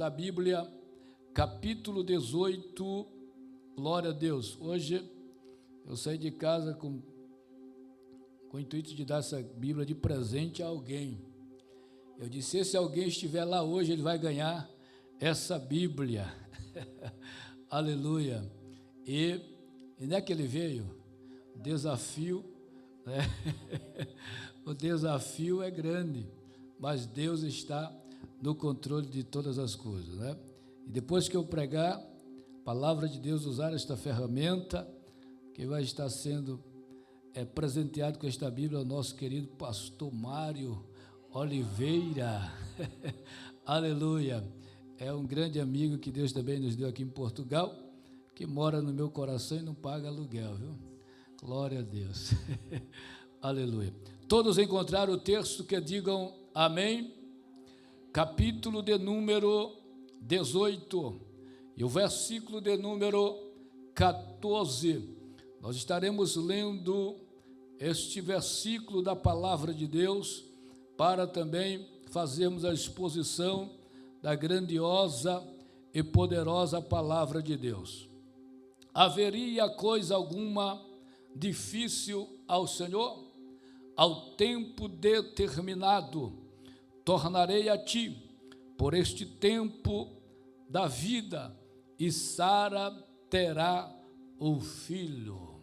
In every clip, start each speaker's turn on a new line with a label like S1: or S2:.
S1: Da Bíblia, capítulo 18, glória a Deus. Hoje eu saí de casa com o intuito de dar essa Bíblia de presente a alguém. Eu disse, se esse alguém estiver lá hoje, ele vai ganhar essa Bíblia. Aleluia. E não é que ele veio? Desafio, né? O desafio é grande, mas Deus está no controle de todas as coisas, né? E depois que eu pregar a palavra de Deus, usar esta ferramenta, que vai estar sendo presenteado com esta Bíblia, é o nosso querido pastor Mário Oliveira. Aleluia. É um grande amigo que Deus também nos deu aqui em Portugal, que mora no meu coração e não paga aluguel, viu? Glória a Deus. Aleluia. Todos encontraram o texto que digam amém? Capítulo de número 18 e o versículo de número 14. Nós estaremos lendo este versículo da palavra de Deus para também fazermos a exposição da grandiosa e poderosa palavra de Deus. Haveria coisa alguma difícil ao Senhor? Ao tempo determinado tornarei a ti, por este tempo da vida, e Sara terá um filho.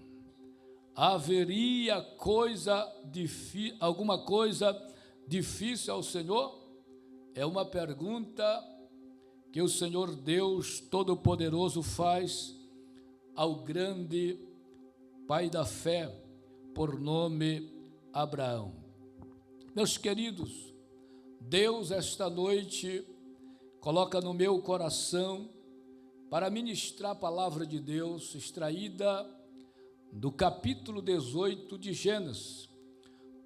S1: Haveria alguma coisa difícil ao Senhor? É uma pergunta que o Senhor Deus Todo-Poderoso faz ao grande pai da fé, por nome Abraão. Meus queridos, Deus esta noite coloca no meu coração para ministrar a palavra de Deus extraída do capítulo 18 de Gênesis.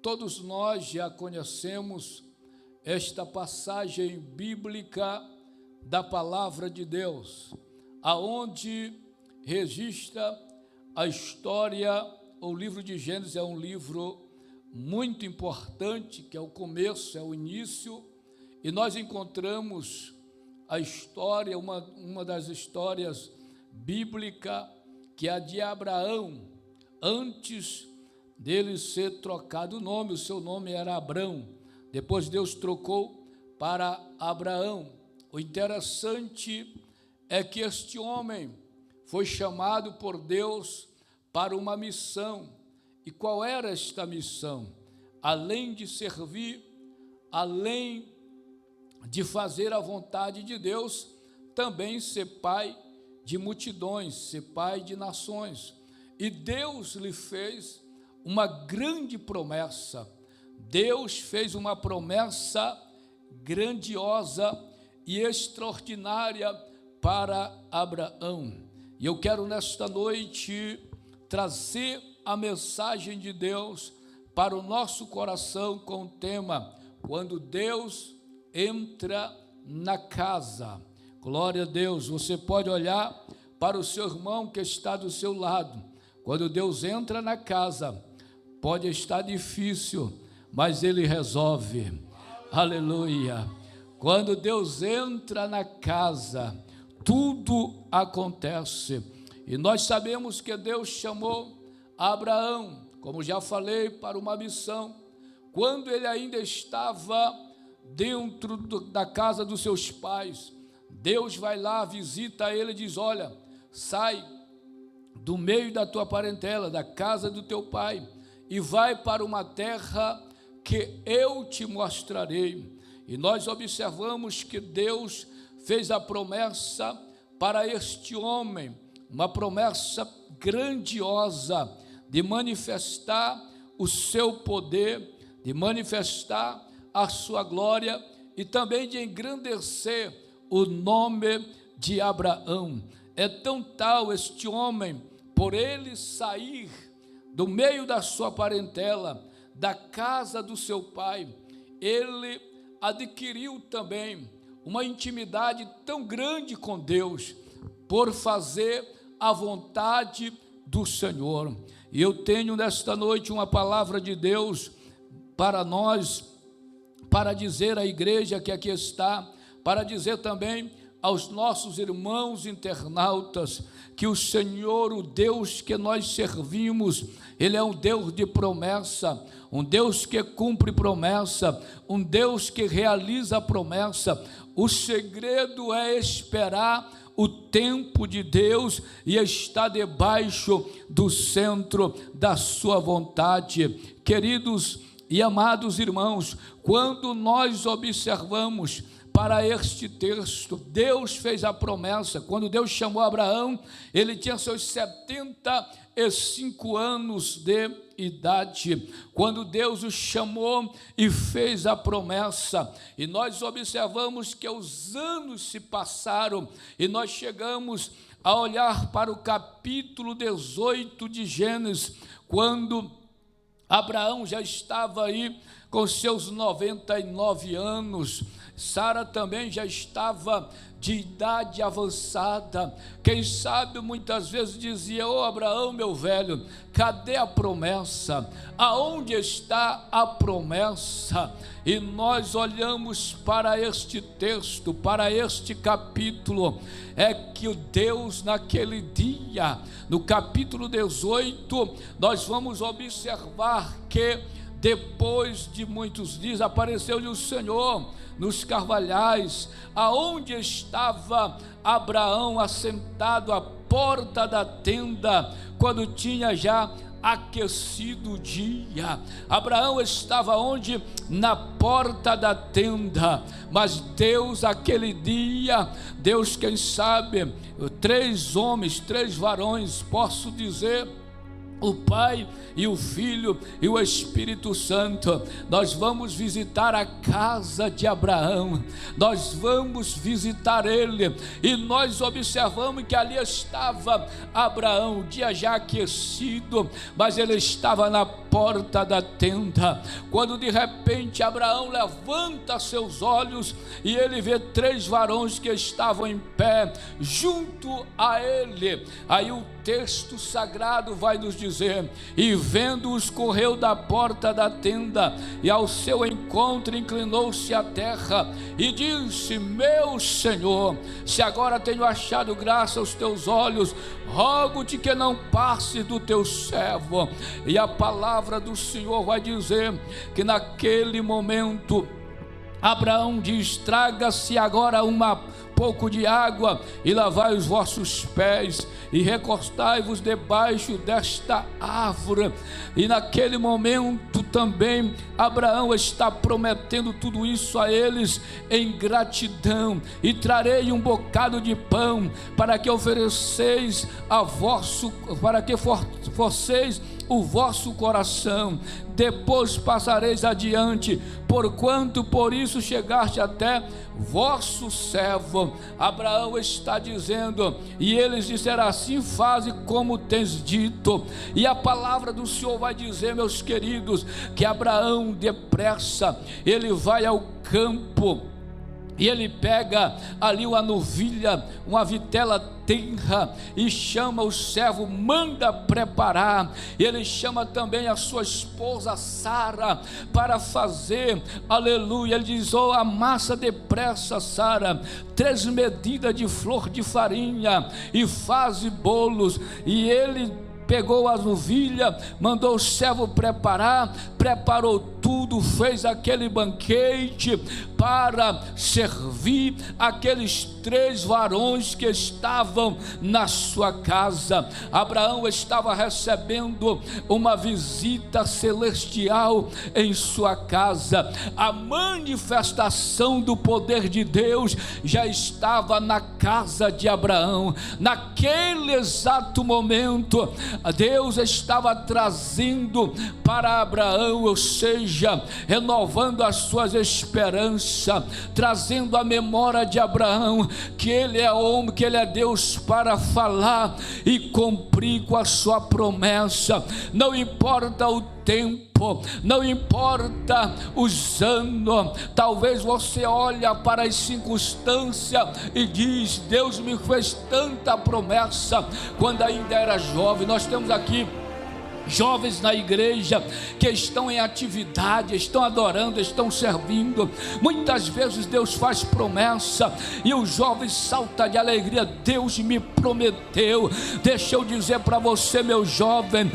S1: Todos nós já conhecemos esta passagem bíblica da palavra de Deus, aonde registra a história. O livro de Gênesis é um livro muito importante, que é o começo, é o início, e nós encontramos a história, uma das histórias bíblicas, que é a de Abraão. Antes dele ser trocado o nome, o seu nome era Abrão, depois Deus trocou para Abraão. O interessante é que este homem foi chamado por Deus para uma missão. E qual era esta missão? Além de servir, além de fazer a vontade de Deus, também ser pai de multidões, ser pai de nações. E Deus lhe fez uma grande promessa. Deus fez uma promessa grandiosa e extraordinária para Abraão. E eu quero nesta noite trazer a mensagem de Deus para o nosso coração com o tema, quando Deus entra na casa. Glória a Deus. Você pode olhar para o seu irmão que está do seu lado. Quando Deus entra na casa, pode estar difícil, mas Ele resolve. Aleluia. Quando Deus entra na casa, tudo acontece. E nós sabemos que Deus chamou Abraão, como já falei, para uma missão. Quando ele ainda estava dentro da casa dos seus pais, Deus vai lá, visita ele e diz, olha, sai do meio da tua parentela, da casa do teu pai, e vai para uma terra que eu te mostrarei. E nós observamos que Deus fez a promessa para este homem, uma promessa grandiosa de manifestar o seu poder, de manifestar a sua glória e também de engrandecer o nome de Abraão. É tão tal este homem, por ele sair do meio da sua parentela, da casa do seu pai, ele adquiriu também uma intimidade tão grande com Deus, por fazer a vontade do Senhor. E eu tenho nesta noite uma palavra de Deus para nós, para dizer à igreja que aqui está, para dizer também aos nossos irmãos internautas que o Senhor, o Deus que nós servimos, Ele é um Deus de promessa, um Deus que cumpre promessa, um Deus que realiza promessa. O segredo é esperar o tempo de Deus e estar debaixo do centro da sua vontade. Queridos e amados irmãos, quando nós observamos para este texto, Deus fez a promessa. Quando Deus chamou Abraão, ele tinha seus 75 anos de idade, quando Deus o chamou e fez a promessa, e nós observamos que os anos se passaram, e nós chegamos a olhar para o capítulo 18 de Gênesis, quando Abraão já estava aí com seus 99 anos, Sara também já estava de idade avançada. Quem sabe muitas vezes dizia: ô Abraão, meu velho, cadê a promessa? Aonde está a promessa? E nós olhamos para este texto, para este capítulo, é que o Deus naquele dia, no capítulo 18, nós vamos observar que depois de muitos dias apareceu-lhe o Senhor nos carvalhais, aonde estava Abraão assentado à porta da tenda, quando tinha já aquecido o dia. Abraão estava onde? Na porta da tenda. Mas Deus, aquele dia, Deus, quem sabe, 3 homens, 3 varões, posso dizer, o Pai e o Filho e o Espírito Santo, nós vamos visitar a casa de Abraão, nós vamos visitar ele, e nós observamos que ali estava Abraão, o dia já aquecido, mas ele estava na porta da tenda, quando de repente Abraão levanta seus olhos, e ele vê 3 varões que estavam em pé, junto a ele. Aí o texto sagrado vai nos dizer: e vendo-os correu da porta da tenda, e ao seu encontro inclinou-se à terra, e disse: meu Senhor, se agora tenho achado graça aos teus olhos, rogo-te que não passe do teu servo. E a palavra do Senhor vai dizer que naquele momento Abraão diz: traga-se agora pouco de água e lavai os vossos pés e recostai-vos debaixo desta árvore. E naquele momento também Abraão está prometendo tudo isso a eles em gratidão: e trarei um bocado de pão para que ofereceis para que forceis o vosso coração, depois passareis adiante, porquanto por isso chegaste até vosso servo. Abraão está dizendo, e eles disseram: assim faze como tens dito. E a palavra do Senhor vai dizer, meus queridos, que Abraão depressa, ele vai ao campo, e ele pega ali uma novilha, uma vitela tenra, e chama o servo, manda preparar. Ele chama também a sua esposa Sara para fazer, aleluia. Ele diz: oh, amassa depressa, Sara, 3 medidas de flor de farinha e faze bolos. E ele pegou as novilhas, mandou o servo preparar, preparou tudo, fez aquele banquete para servir aqueles 3 varões que estavam na sua casa. Abraão estava recebendo uma visita celestial em sua casa. A manifestação do poder de Deus já estava na casa de Abraão. Naquele exato momento, Deus estava trazendo para Abraão, ou seja, renovando as suas esperanças, trazendo a memória de Abraão que ele é homem, que ele é Deus para falar e cumprir com a sua promessa. Não importa o tempo, não importa os anos. Talvez você olha para as circunstâncias e diz: Deus me fez tanta promessa quando ainda era jovem. Nós temos aqui jovens na igreja que estão em atividade, estão adorando, estão servindo. Muitas vezes Deus faz promessa e o jovem salta de alegria. Deus me prometeu. Deixa eu dizer para você, meu jovem,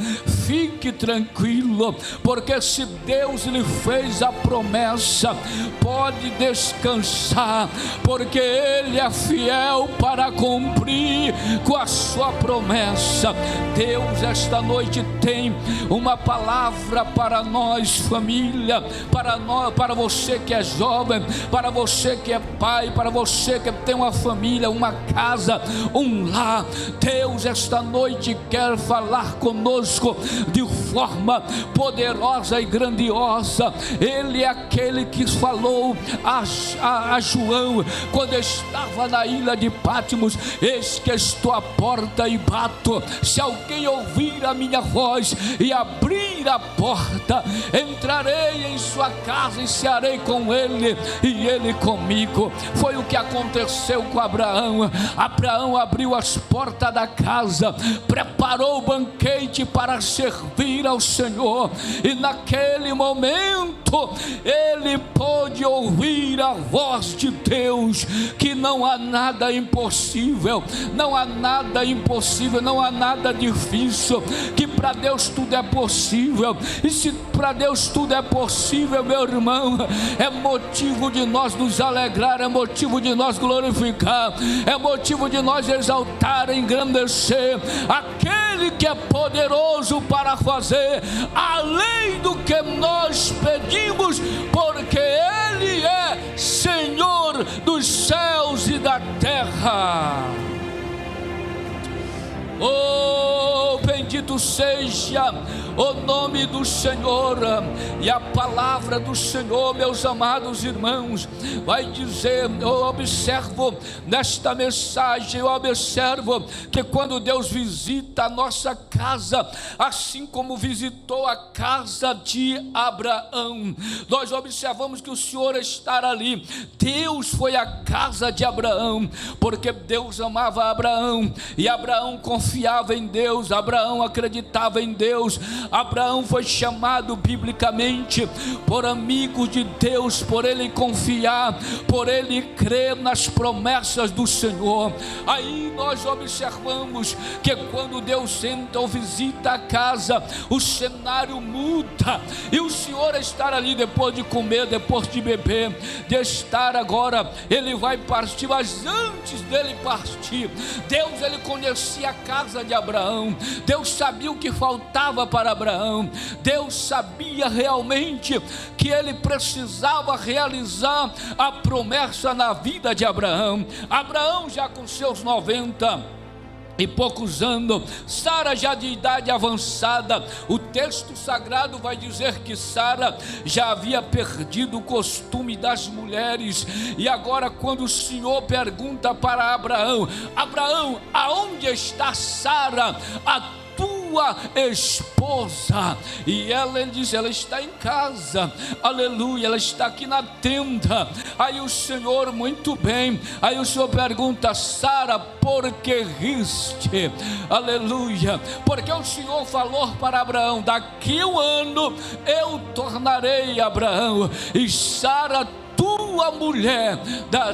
S1: fique tranquilo, porque se Deus lhe fez a promessa, pode descansar, porque Ele é fiel para cumprir com a sua promessa. Deus esta noite tem uma palavra para nós, família, para você que é jovem, para você que é pai, para você que tem uma família, uma casa, um lar. Deus esta noite quer falar conosco de forma poderosa e grandiosa. Ele é aquele que falou a João quando estava na ilha de Patmos: eis que estou à porta e bato, se alguém ouvir a minha voz e abrir a porta, entrarei em sua casa e cearei com ele e ele comigo. Foi o que aconteceu com Abraão. Abraão abriu as portas da casa, preparou o banquete para servir ao Senhor, e naquele momento ele pôde ouvir a voz de Deus, que não há nada impossível, não há nada impossível, não há nada difícil, que para Deus tudo é possível. E se para Deus tudo é possível, meu irmão, é motivo de nós nos alegrar, é motivo de nós glorificar, é motivo de nós exaltar, engrandecer aquele que é poderoso para fazer além do que nós pedimos, porque Ele é Senhor dos céus e da terra. Oh, bendito seja o nome do Senhor. E a palavra do Senhor, meus amados irmãos, vai dizer, eu observo nesta mensagem, eu observo que quando Deus visita a nossa casa, assim como visitou a casa de Abraão, nós observamos que o Senhor está ali. Deus foi à casa de Abraão, porque Deus amava Abraão, e Abraão confiava em Deus, Abraão acreditava em Deus. Abraão foi chamado biblicamente por amigo de Deus, por ele confiar, por ele crer nas promessas do Senhor. Aí nós observamos que quando Deus entra ou visita a casa, o cenário muda, e o Senhor estar ali depois de comer, depois de beber, de estar agora, ele vai partir. Mas antes dele partir, Deus, ele conhecia a casa de Abraão, Deus sabia o que faltava para Abraão, Deus sabia realmente que ele precisava realizar a promessa na vida de Abraão. Abraão já com seus 90 e poucos anos, Sara já de idade avançada. O texto sagrado vai dizer que Sara já havia perdido o costume das mulheres. E agora, quando o Senhor pergunta para Abraão: Abraão, aonde está Sara, a tua esposa? E ele diz: ela está em casa, aleluia, ela está aqui na tenda. Aí o Senhor, muito bem, aí o Senhor pergunta: Sara, por que riste? Aleluia, porque o Senhor falou para Abraão: daqui um ano eu tornarei Abraão, e Sara, tua mulher,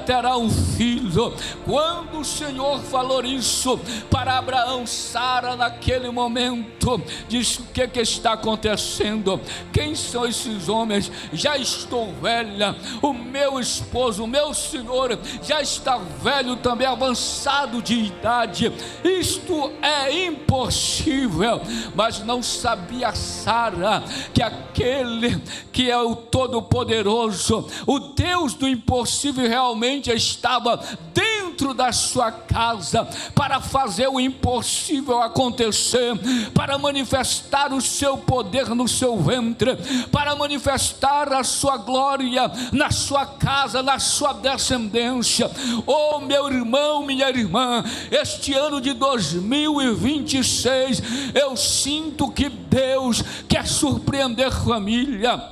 S1: terá um filho. Quando o Senhor falou isso para Abraão, Sara naquele momento disse: o que está acontecendo? Quem são esses homens? Já estou velha, o meu esposo, o meu senhor já está velho também, avançado de idade, isto é impossível. Mas não sabia Sara que aquele que é o Todo-Poderoso, o Deus do impossível, realmente estava dentro da sua casa para fazer o impossível acontecer, para manifestar o seu poder no seu ventre, para manifestar a sua glória na sua casa, na sua descendência. Oh, meu irmão, minha irmã, este ano de 2026, eu sinto que Deus quer surpreender família.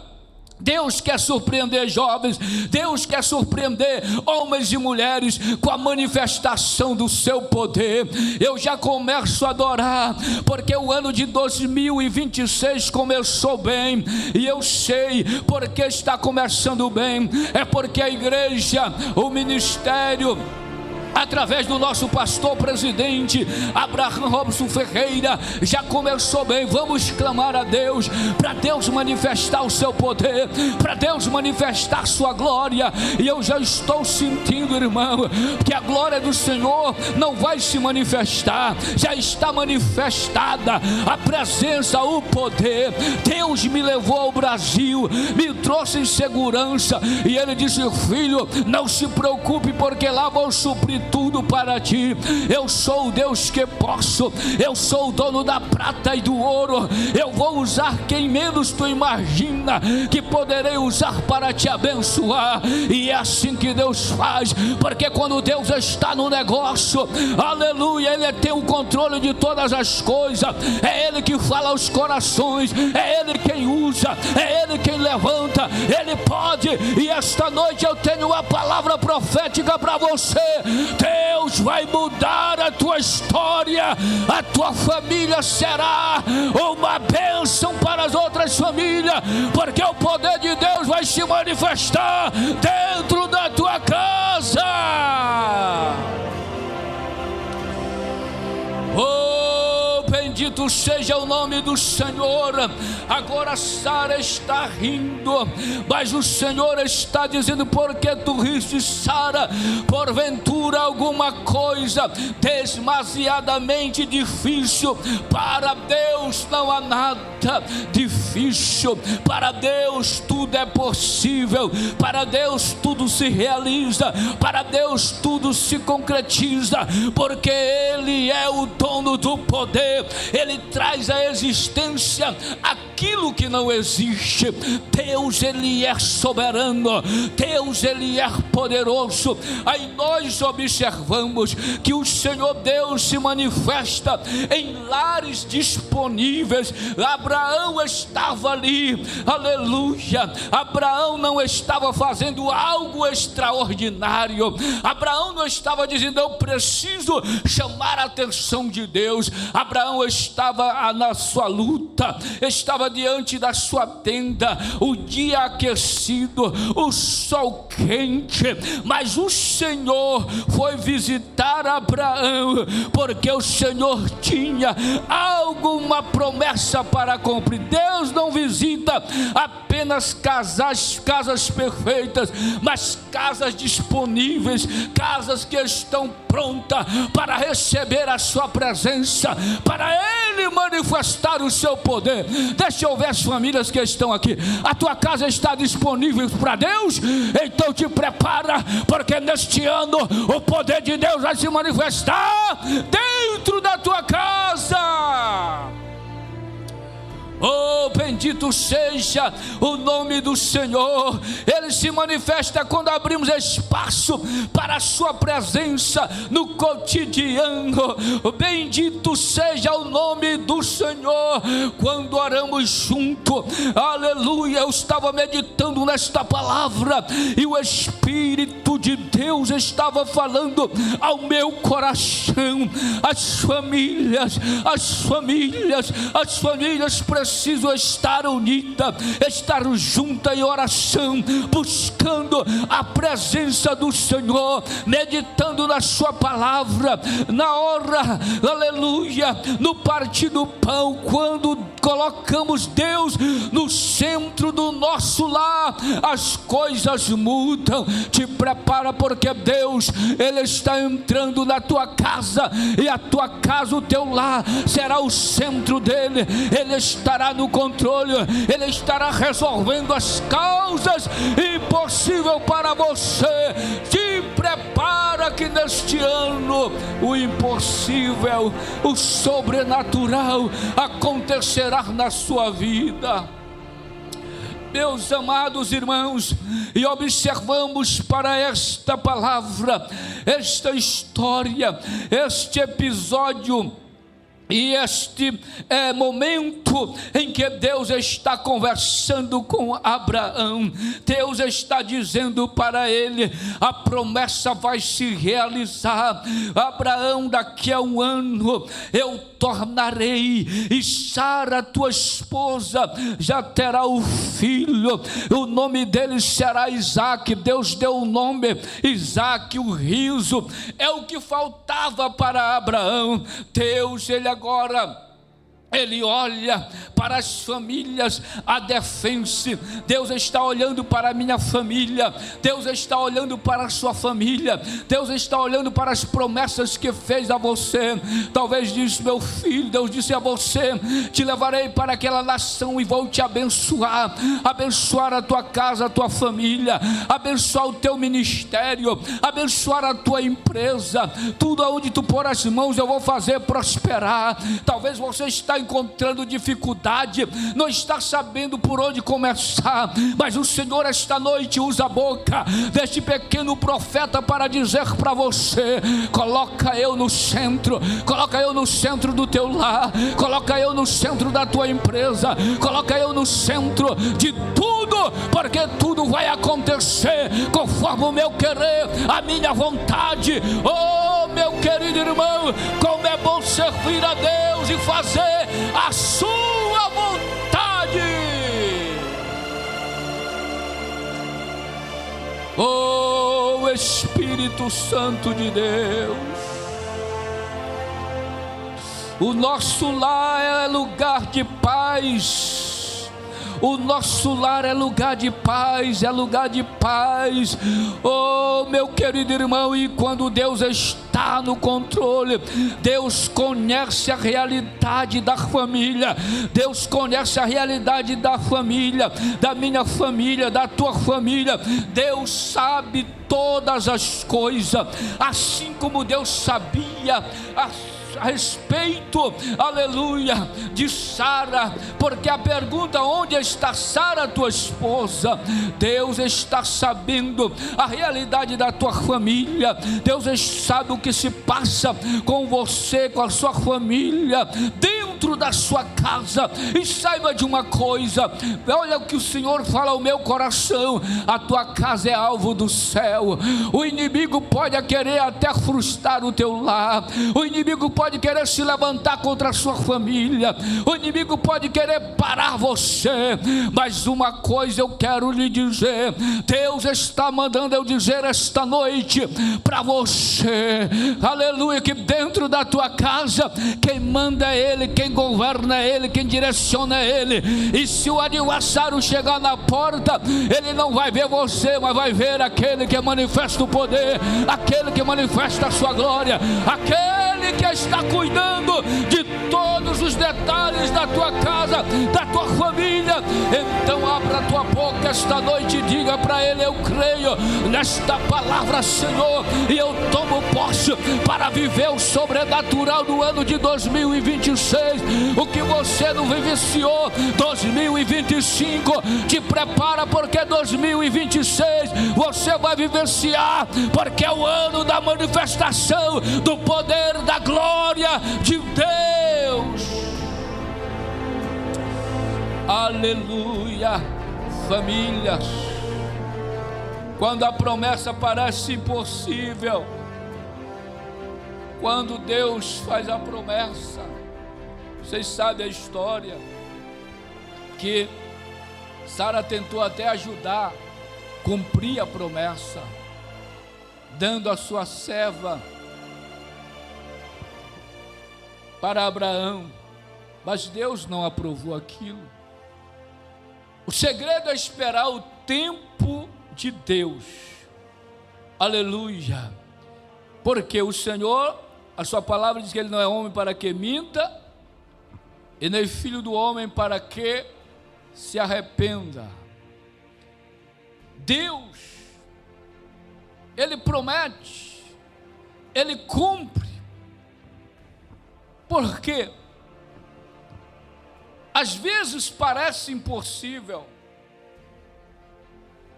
S1: Deus quer surpreender jovens, Deus quer surpreender homens e mulheres com a manifestação do seu poder. Eu já começo a adorar, porque o ano de 2026 começou bem, e eu sei porque está começando bem, é porque a igreja, o ministério, através do nosso pastor presidente Abraham Robson Ferreira, já começou bem. Vamos clamar a Deus, para Deus manifestar o seu poder, para Deus manifestar sua glória. E eu já estou sentindo, irmão, que a glória do Senhor não vai se manifestar, já está manifestada a presença, o poder. Deus me levou ao Brasil, me trouxe em segurança, e Ele disse: filho, não se preocupe, porque lá vou suprir tudo para ti. Eu sou o Deus que posso, eu sou o dono da prata e do ouro. Eu vou usar quem menos tu imagina que poderei usar para te abençoar. E é assim que Deus faz, porque quando Deus está no negócio, aleluia, Ele tem o controle de todas as coisas. É Ele que fala aos corações, é Ele quem usa, é Ele quem levanta. Ele pode. E esta noite eu tenho uma palavra profética para você. Deus vai mudar a tua história, a tua família será uma bênção para as outras famílias, porque o poder de Deus vai se manifestar dentro da tua casa. Oh, bendito seja o nome do Senhor. Agora Sara está rindo, mas o Senhor está dizendo: por que tu riste, Sara? Porventura alguma coisa demasiadamente difícil para Deus? Não há nada difícil para Deus, tudo é possível. Para Deus tudo se realiza, para Deus tudo se concretiza, porque Ele é o dono do poder. Ele traz à existência aquilo que não existe. Deus, Ele é soberano, Deus, Ele é poderoso. Aí nós observamos que o Senhor Deus se manifesta em lares disponíveis. Abraão estava ali, aleluia. Abraão não estava fazendo algo extraordinário, Abraão não estava dizendo: eu preciso chamar a atenção de Deus. Abraão estava na sua luta, estava diante da sua tenda, o dia aquecido, o sol quente, mas o Senhor foi visitar Abraão, porque o Senhor tinha alguma promessa para cumprir. Deus não visita apenas casas perfeitas, mas casas disponíveis, casas que estão prontas para receber a sua presença, para Ele manifestar o seu poder. Deixa eu ver as famílias que estão aqui. A tua casa está disponível para Deus? Então te prepara, porque neste ano o poder de Deus vai se manifestar dentro da tua casa. Oh, bendito seja o nome do Senhor. Ele se manifesta quando abrimos espaço para a sua presença no cotidiano. Bendito seja o nome do Senhor. Quando oramos junto, aleluia, eu estava meditando nesta palavra e o Espírito de Deus estava falando ao meu coração. As famílias precisam estar unidas, estar juntas em oração, buscando a presença do Senhor, meditando na sua palavra, na hora, aleluia, no partir do pão, quando colocamos Deus no centro do nosso lar, as coisas mudam. Te prepara, porque Deus, Ele está entrando na tua casa, e a tua casa, o teu lar, será o centro dele. Ele estará no controle, Ele estará resolvendo as causas impossíveis para você. Te prepara que neste ano o impossível, o sobrenatural acontecerá na sua vida. Meus amados irmãos, e observamos para esta palavra, esta história, este episódio E este é momento em que Deus está conversando com Abraão. Deus está dizendo para ele: a promessa vai se realizar. Abraão, daqui a um ano eu tornarei, e Sara, tua esposa, já terá o filho. O nome dele será Isaque. Deus deu o nome Isaque, o riso. É o que faltava para Abraão. Deus, ele olha para as famílias, a defensa. Deus está olhando para a minha família, Deus está olhando para a sua família, Deus está olhando para as promessas que fez a você. Talvez disse: meu filho, Deus disse a você: te levarei para aquela nação e vou te abençoar a tua casa, a tua família, abençoar o teu ministério, abençoar a tua empresa. Tudo aonde tu pôr as mãos eu vou fazer prosperar. Talvez você está encontrando dificuldade, não está sabendo por onde começar, mas o Senhor esta noite usa a boca deste pequeno profeta para dizer para você: coloca eu no centro, coloca eu no centro do teu lar, coloca eu no centro da tua empresa, coloca eu no centro de tudo, porque tudo vai acontecer conforme o meu querer, a minha vontade. Oh, meu querido irmão, como é bom servir a Deus e fazer a sua vontade. Oh, Espírito Santo de Deus, o nosso lar é lugar de paz. O nosso lar é lugar de paz, é lugar de paz. Oh, meu querido irmão, e quando Deus está no controle, Deus conhece a realidade da família, Deus conhece a realidade da família, da minha família, da tua família. Deus sabe todas as coisas, assim como Deus sabia a respeito, aleluia, de Sara, porque a pergunta: onde está Sara, tua esposa? Deus está sabendo a realidade da tua família, Deus sabe o que se passa com você, com a sua família, dentro da sua casa. E saiba de uma coisa, olha o que o Senhor fala ao meu coração: a tua casa é alvo do céu. O inimigo pode querer até frustrar o teu lar, o inimigo pode querer se levantar contra a sua família, o inimigo pode querer parar você, mas uma coisa eu quero lhe dizer: Deus está mandando eu dizer esta noite para você, aleluia, que dentro da tua casa quem manda é Ele, quem governa é Ele, quem direciona é Ele. E se o adversário chegar na porta, ele não vai ver você, mas vai ver aquele que manifesta o poder, aquele que manifesta a sua glória, aquele que está cuidando de todos os detalhes da tua casa, da tua família. Então abra a tua boca esta noite e diga para Ele: eu creio nesta palavra, Senhor, e eu tomo posse para viver o sobrenatural do ano de 2026. O que você não vivenciou 2025, te prepara, porque 2026 você vai vivenciar, porque é o ano da manifestação do poder, da glória de Deus. Aleluia. Famílias, quando a promessa parece impossível, quando Deus faz a promessa, vocês sabem a história, que Sara tentou até ajudar, cumprir a promessa, dando a sua serva para Abraão, mas Deus não aprovou aquilo. O segredo é esperar o tempo de Deus, aleluia, porque o Senhor, a sua palavra diz que Ele não é homem para que minta, e nem filho do homem para que se arrependa. Deus, Ele promete, Ele cumpre. Por quê? Às vezes parece impossível,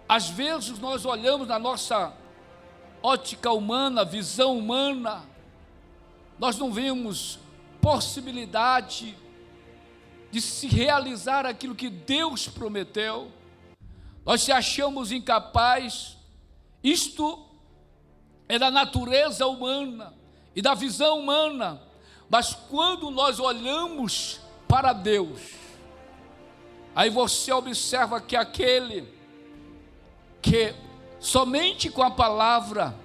S1: às vezes nós olhamos na nossa ótica humana, visão humana, nós não vemos possibilidade de se realizar aquilo que Deus prometeu, nós se achamos incapazes. Isto é da natureza humana e da visão humana, mas quando nós olhamos para Deus, aí você observa que aquele que somente com a palavra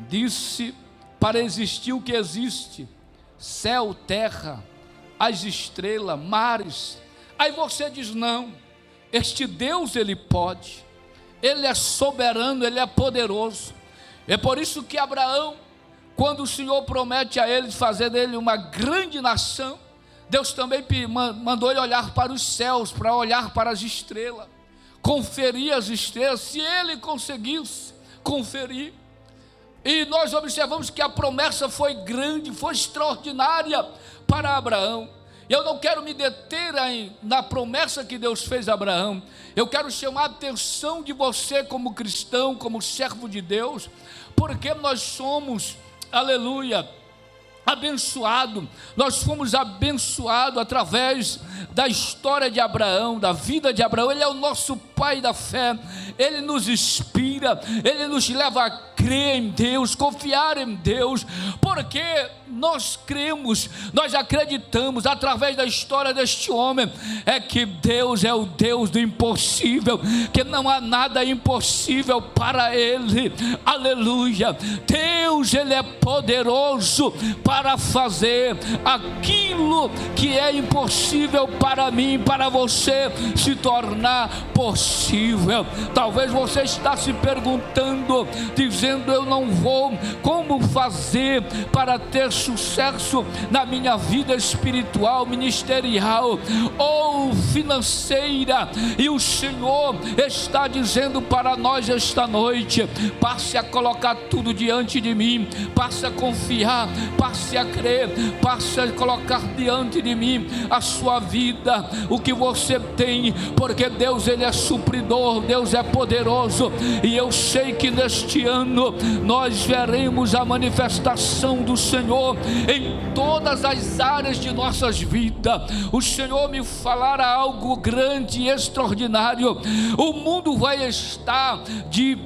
S1: disse para existir o que existe, céu, terra, as estrelas, mares, aí você diz: não, este Deus ele pode, ele é soberano, ele é poderoso. É por isso que Abraão, quando o Senhor promete a ele fazer dele uma grande nação, Deus também mandou ele olhar para os céus, para olhar para as estrelas, conferir as estrelas, se ele conseguisse conferir. E nós observamos que a promessa foi grande, foi extraordinária para Abraão. Eu não quero me deter na promessa que Deus fez a Abraão. Eu quero chamar a atenção de você como cristão, como servo de Deus, porque nós somos, aleluia, abençoado. Nós fomos abençoados através da história de Abraão, da vida de Abraão. Ele é o nosso pai da fé, ele nos inspira, ele nos leva a crer em Deus, confiar em Deus, porque nós cremos, nós acreditamos através da história deste homem, é que Deus é o Deus do impossível, que não há nada impossível para ele, aleluia. Deus, ele é poderoso para fazer aquilo que é impossível para mim, para você, se tornar possível. Talvez você está se perguntando, dizendo: eu não vou, como fazer para ter sucesso na minha vida espiritual, ministerial ou financeira? E o Senhor está dizendo para nós esta noite: passe a colocar tudo diante de mim, passe a confiar, passe a crer, passe a colocar diante de mim a sua vida, o que você tem, porque Deus, ele é supridor, Deus é poderoso. E eu sei que neste ano nós veremos a manifestação do Senhor em todas as áreas de nossas vidas. O Senhor me falará algo grande e extraordinário. O mundo vai estar de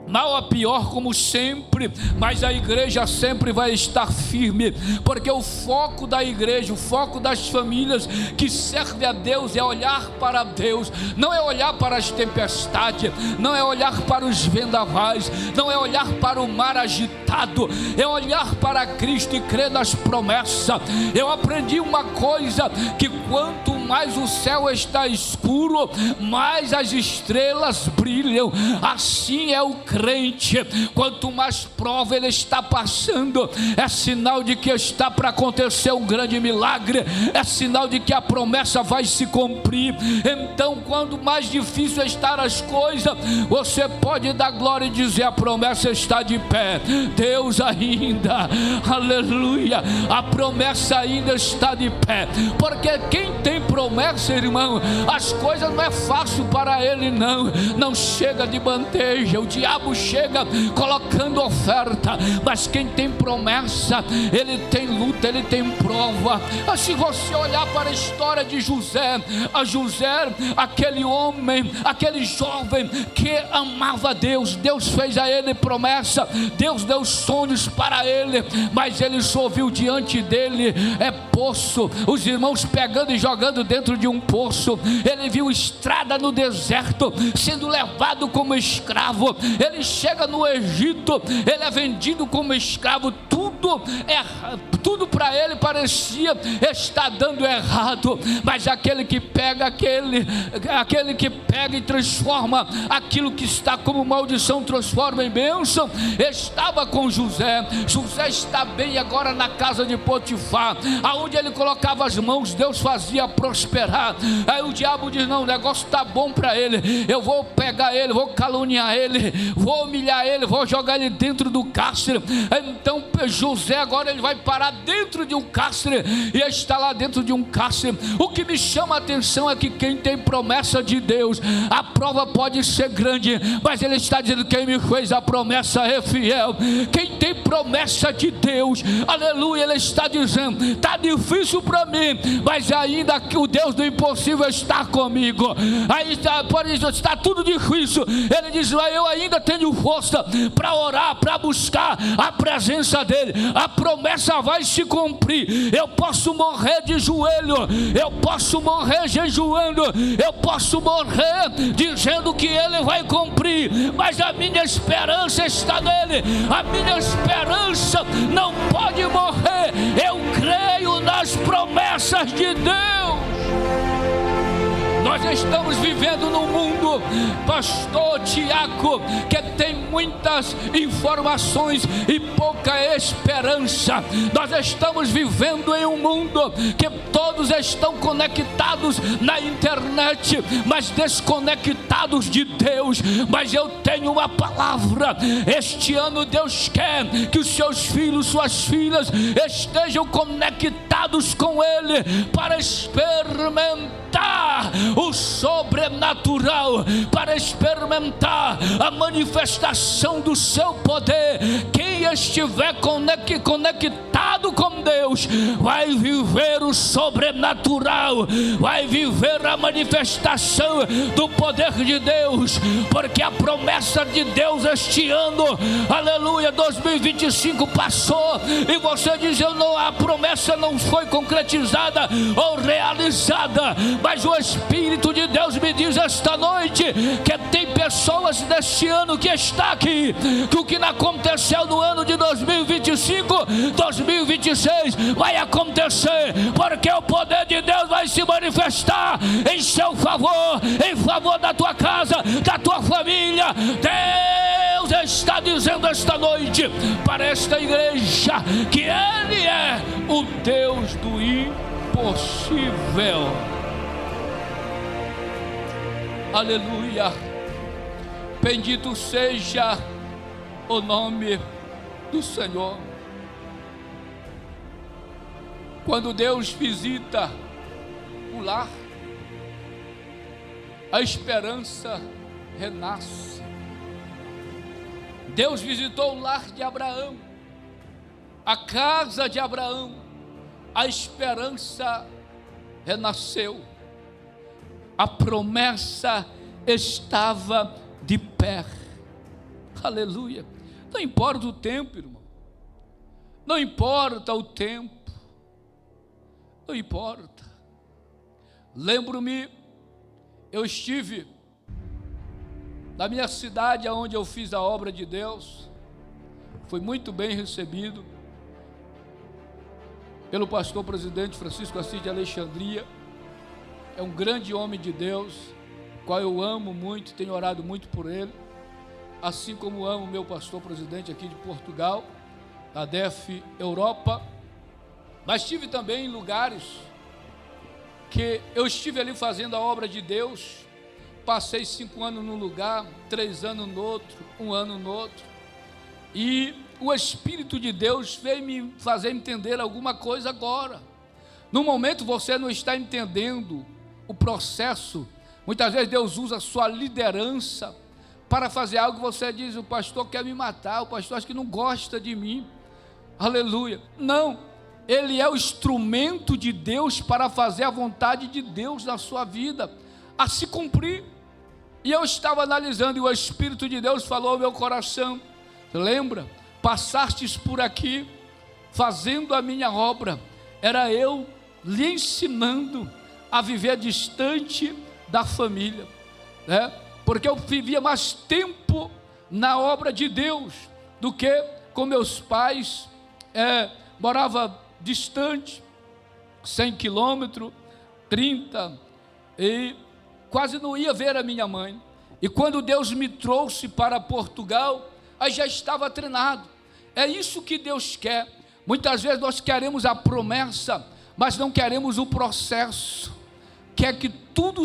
S1: mal a pior, como sempre, mas a igreja sempre vai estar firme, porque o foco da igreja, o foco das famílias que servem a Deus é olhar para Deus, não é olhar para as tempestades, não é olhar para os vendavais, não é olhar para o mar agitado, é olhar para Cristo e crer nas promessas. Eu aprendi uma coisa, que quanto mais o céu está escuro, mais as estrelas brilham. Assim é o crente, quanto mais prova ele está passando, é sinal de que está para acontecer um grande milagre, é sinal de que a promessa vai se cumprir. Então, quando mais difícil estar as coisas, você pode dar glória e dizer: a promessa está de pé. Deus ainda, aleluia, a promessa ainda está de pé, porque quem tem promessa, irmão, as coisas não é fácil para ele, não chega de bandeja, o diabo chega colocando oferta, mas quem tem promessa, ele tem luta, ele tem prova. Se você olhar para a história de José, aquele homem, aquele jovem que amava Deus, Deus fez a ele promessa, Deus deu sonhos para ele, mas ele só viu diante dele poço, os irmãos pegando e jogando dentro de um poço. Ele viu estrada no deserto, sendo levado como escravo. Ele chega no Egito, ele é vendido como escravo. Tudo para ele parecia estar dando errado, mas aquele que pega e transforma aquilo que está como maldição, transforma em bênção, estava com José. José está bem agora na casa de Potifar, aonde ele colocava as mãos, Deus fazia prosperar. Aí o diabo diz: não, o negócio está bom para ele, eu vou pegar ele, vou caluniar ele, vou humilhar ele, vou jogar ele dentro do cárcere. Então José agora ele vai parar dentro de um cárcere, e está lá dentro de um cárcere. O que me chama a atenção é que quem tem promessa de Deus, a prova pode ser grande, mas ele está dizendo: quem me fez a promessa é fiel. Quem tem promessa de Deus, aleluia, ele está dizendo: está difícil para mim, mas ainda que o Deus do impossível está comigo. Aí está, pode dizer, está tudo difícil, ele diz: mas eu ainda tenho força para orar, para buscar a presença dele. A promessa vai se cumprir. Eu posso morrer de joelho, eu posso morrer jejuando, eu posso morrer dizendo que ele vai cumprir, mas a minha esperança está nele. A minha esperança não pode morrer. Eu creio nas promessas de Deus. Nós estamos vivendo num mundo, pastor Tiago, que tem muitas informações e pouca esperança. Nós estamos vivendo em um mundo que todos estão conectados na internet, mas desconectados de Deus. Mas eu tenho uma palavra: este ano Deus quer que os seus filhos, suas filhas estejam conectados com Ele para experimentar o sobrenatural, para experimentar a manifestação do seu poder. Quem estiver conectado com Deus vai viver o sobrenatural, vai viver a manifestação do poder de Deus, porque a promessa de Deus este ano, aleluia, 2025 passou e você diz: a promessa não foi concretizada ou realizada. Mas o Espírito de Deus me diz esta noite que tem pessoas neste ano que está aqui, que o que não aconteceu no ano de 2025, 2026 vai acontecer, porque o poder de Deus vai se manifestar em seu favor, em favor da tua casa, da tua família. Deus está dizendo esta noite para esta igreja que Ele é o Deus do impossível. Aleluia, bendito seja o nome do Senhor. Quando Deus visita o lar, a esperança renasce. Deus visitou o lar de Abraão, a casa de Abraão, a esperança renasceu. A promessa estava de pé. Aleluia. Não importa o tempo, irmão. Não importa o tempo. Não importa. Lembro-me, eu estive na minha cidade onde eu fiz a obra de Deus. Fui muito bem recebido pelo pastor presidente Francisco Assis de Alexandria. É um grande homem de Deus, qual eu amo muito, tenho orado muito por ele, assim como amo meu pastor presidente aqui de Portugal, da DEF Europa. Mas estive também em lugares que eu estive ali fazendo a obra de Deus. Passei 5 anos num lugar, 3 anos no outro, 1 ano no outro, e o Espírito de Deus veio me fazer entender alguma coisa agora. No momento você não está entendendo o processo. Muitas vezes Deus usa a sua liderança para fazer algo. Você diz: o pastor quer me matar, o pastor acho que não gosta de mim. Aleluia. Não, ele é o instrumento de Deus para fazer a vontade de Deus na sua vida a se cumprir. E eu estava analisando e o Espírito de Deus falou ao meu coração: lembra, passastes por aqui fazendo a minha obra, era eu lhe ensinando a viver distante da família, né? Porque eu vivia mais tempo na obra de Deus do que com meus pais. Morava distante, 100 quilômetros, 30, e quase não ia ver a minha mãe. E quando Deus me trouxe para Portugal, aí já estava treinado. É isso que Deus quer. Muitas vezes nós queremos a promessa, mas não queremos o processo. quer que tudo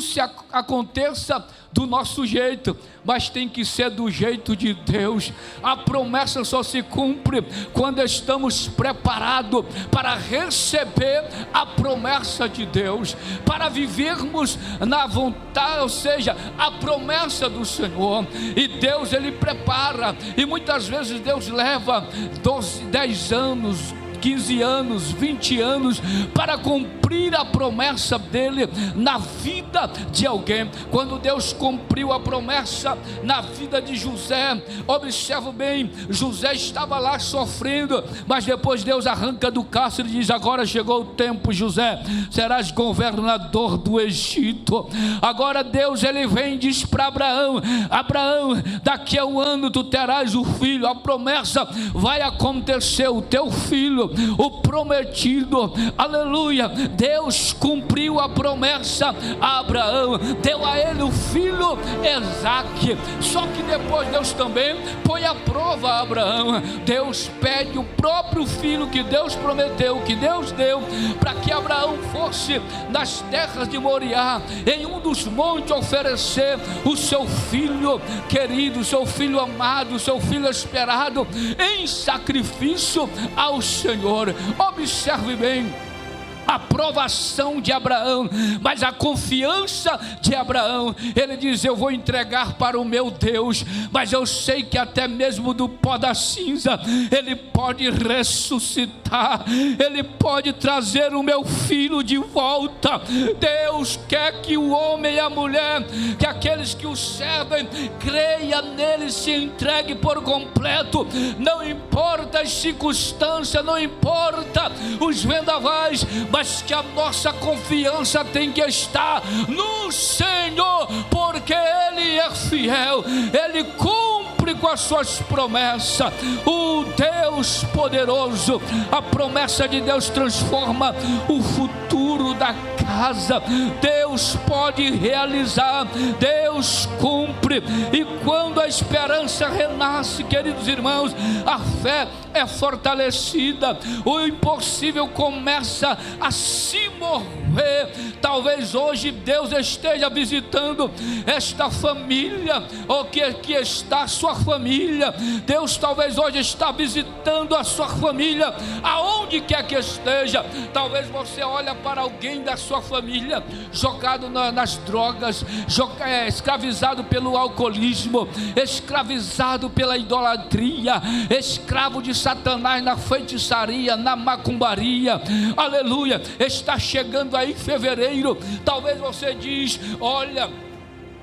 S1: aconteça do nosso jeito, mas tem que ser do jeito de Deus. A promessa só se cumpre quando estamos preparados para receber a promessa de Deus, para vivermos na vontade, ou seja, a promessa do Senhor. E Deus, Ele prepara, e muitas vezes Deus leva 12, 10 anos, 15 anos, 20 anos para cumprir a promessa dele na vida de alguém. Quando Deus cumpriu a promessa na vida de José, observa bem, José estava lá sofrendo, mas depois Deus arranca do cárcere e diz: agora chegou o tempo, José, serás governador do Egito. Agora Deus, ele vem e diz para Abraão: Abraão, daqui a um ano tu terás o filho, a promessa vai acontecer, o teu filho, o prometido, aleluia. Deus cumpriu a promessa a Abraão, deu a ele o filho Isaque. Só que depois Deus também põe a prova a Abraão. Deus pede o próprio filho que Deus prometeu, que Deus deu, para que Abraão fosse nas terras de Moriá, em um dos montes, oferecer o seu filho querido, o seu filho amado, o seu filho esperado, em sacrifício ao Senhor. Observe bem a provação de Abraão, mas a confiança de Abraão. Ele diz: eu vou entregar para o meu Deus, mas eu sei que até mesmo do pó da cinza Ele pode ressuscitar, Ele pode trazer o meu filho de volta. Deus quer que o homem e a mulher, que aqueles que o servem, creia nele, se entregue por completo. Não importa as circunstâncias, não importa os vendavais, mas que a nossa confiança tem que estar no Senhor, porque Ele é fiel, Ele cumpre com as suas promessas. O Deus poderoso, a promessa de Deus transforma o futuro da casa. Deus pode realizar, Deus cumpre. E quando a esperança renasce, queridos irmãos, a fé é fortalecida, o impossível começa a se mover. Talvez hoje Deus esteja visitando esta família, ou que aqui está a sua família. Deus talvez hoje está visitando a sua família, aonde quer que esteja. Talvez você olha para alguém da sua família jogado nas drogas, escravizado pelo alcoolismo, escravizado pela idolatria, escravo de Satanás na feitiçaria, na macumbaria, aleluia. Está chegando aí fevereiro, talvez você diz: olha,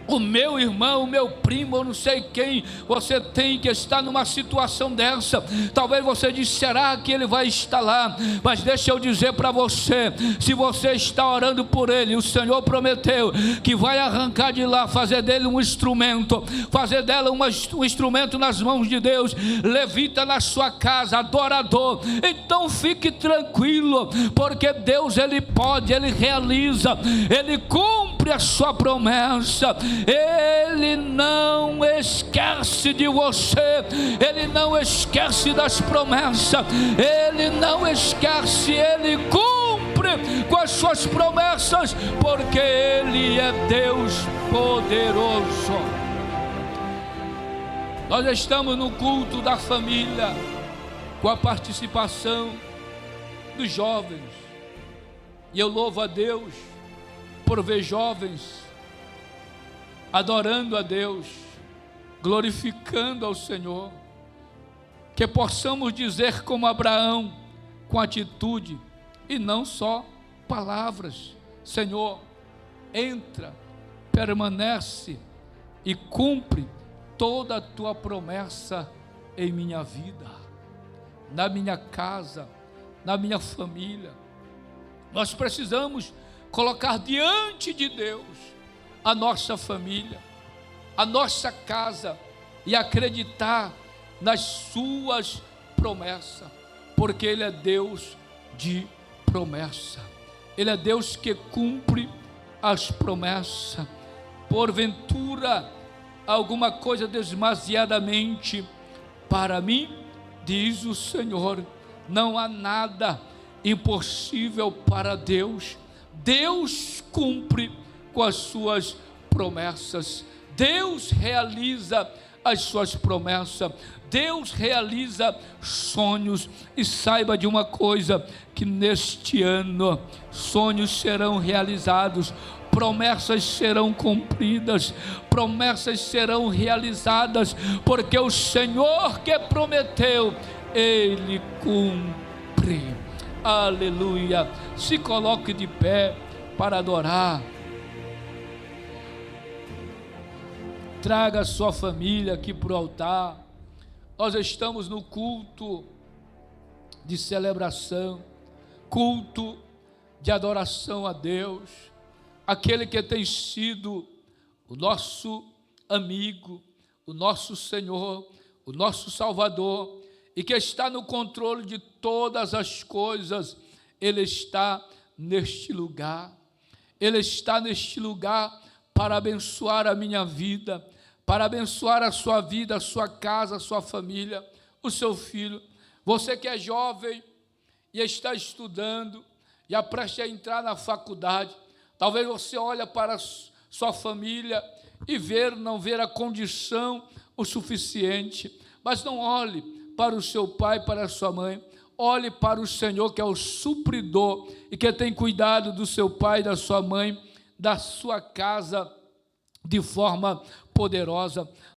S1: o meu irmão, o meu primo, eu não sei quem você tem que está numa situação dessa. Talvez você diz: será que ele vai estar lá? Mas deixa eu dizer para você, se você está orando por ele, o Senhor prometeu que vai arrancar de lá, fazer dele um instrumento, fazer dela um instrumento nas mãos de Deus, levita na sua casa, adorador. Então fique tranquilo, porque Deus, Ele pode, Ele realiza, Ele cumpre a sua promessa. Ele não esquece de você, Ele não esquece das promessas, Ele não esquece, Ele cumpre com as suas promessas, porque Ele é Deus poderoso. Nós estamos no culto da família, com a participação dos jovens, e eu louvo a Deus por ver jovens adorando a Deus, glorificando ao Senhor. Que possamos dizer como Abraão, com atitude e não só palavras: Senhor, entra, permanece e cumpre toda a tua promessa em minha vida, na minha casa, na minha família. Nós precisamos colocar diante de Deus a nossa família, a nossa casa, e acreditar nas suas promessas, porque Ele é Deus de promessa, Ele é Deus que cumpre as promessas. Porventura alguma coisa demasiadamente para mim, diz o Senhor, não há nada impossível para Deus. Deus cumpre com as suas promessas. Deus realiza as suas promessas. Deus realiza sonhos. E saiba de uma coisa, que neste ano sonhos serão realizados, promessas serão cumpridas, promessas serão realizadas, porque o Senhor que prometeu, Ele cumpre. Aleluia. Se coloque de pé para adorar. Traga a sua família aqui para o altar. Nós estamos no culto de celebração, culto de adoração a Deus, aquele que tem sido o nosso amigo, o nosso Senhor, o nosso Salvador, e que está no controle de todas as coisas. Ele está neste lugar. Ele está neste lugar para abençoar a minha vida, para abençoar a sua vida, a sua casa, a sua família, o seu filho. Você que é jovem e está estudando, já prestes a entrar na faculdade, talvez você olhe para a sua família e não ver a condição o suficiente, mas não olhe para o seu pai, para a sua mãe. Olhe para o Senhor, que é o supridor e que tem cuidado do seu pai, da sua mãe, da sua casa, de forma poderosa.